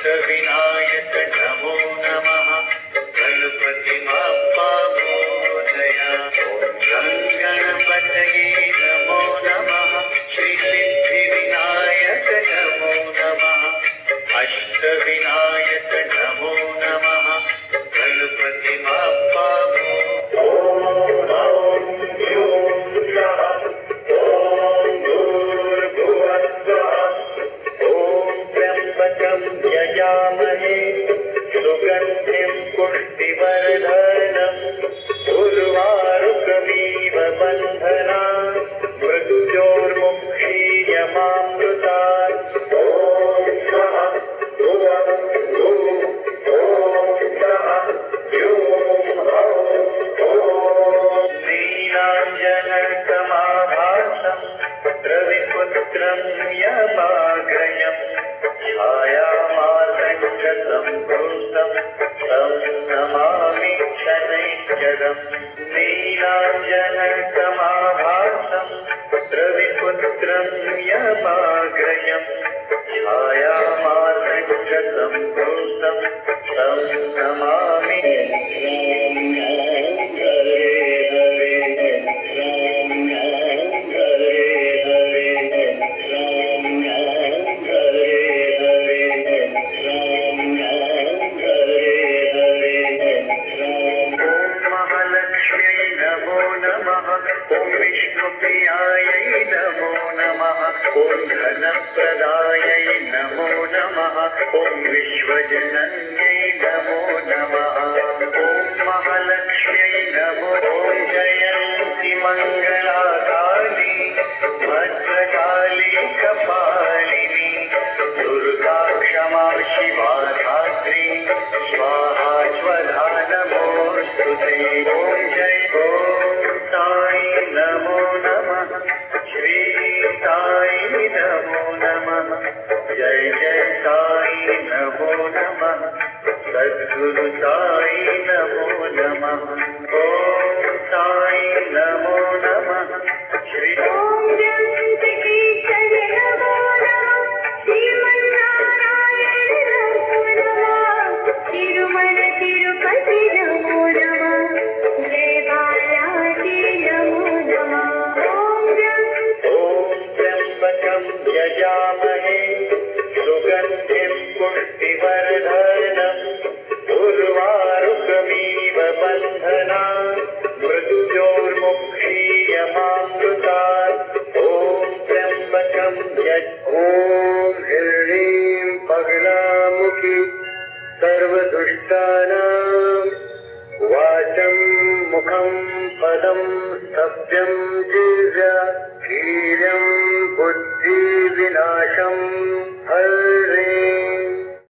अष्टविनायक नमो नमः गणपति बाप्पा मोरया गणपतये नमो नमः श्री सिद्धि विनायक नमो नमः अष्टविनायक नमो नमः गणपति बाप्पा यजामहे सुगन्धिं पुष्टिवर्धनम् उर्वारुकमिव बन्धनान् मृत्योर्मुक्षीयमामृतात् ॐ स्वः भुवः भुः ॐ स्वः ह्यूं हौं ॐ नीलाञ्जनसमाभासं रविपुत्रं यमाग्रयम् छायामार्गञ्जसम्भूतं तं नमामि शनैश्चरम् नीलाञ्जनसमाभासं रविपुत्रं यमाग्रयम् छायामार्गञ्जसम्भूतं तं नमामि विष्णुप्रियायै नमो नमः ॐ धनप्रदायै नमो नमः ॐ विश्वजनन्यै नमो नमः ॐ महालक्ष्म्यै नमो ॐ जयन्ति मङ्गलाकाली भद्रकाली कपालिनी दुर्गा क्षमा शिवा धात्री स्वाहा स्वधा नमोऽस्तु ते ॐ जय ॐ साई नमो नमः श्री साई नमो नमः जय जय साई नमो नमः सद्गुरु साई नमो नमः ओम साई नमो नमः श्री ओम जयंती नमो नमः श्रीमन्नारायण नमो नमः तिरुमल तिरुपति नमो नमः जय बालाजी नमो नमः ओम त्र्यंबकं यजामहे सुगन्धिं पुष्टिवर्धनम् उर्वारुकमिव बन्धनान् मृत्योर्मुक्षीयमामृतात् ॐ त्र्यंबकं ॐ ह्रीं पगलामुखी सर्वदुष्टानां वाचं मुखं पदं स्तभ्यं जिह्वा वीर्यं बुद्धिविनाशं हरें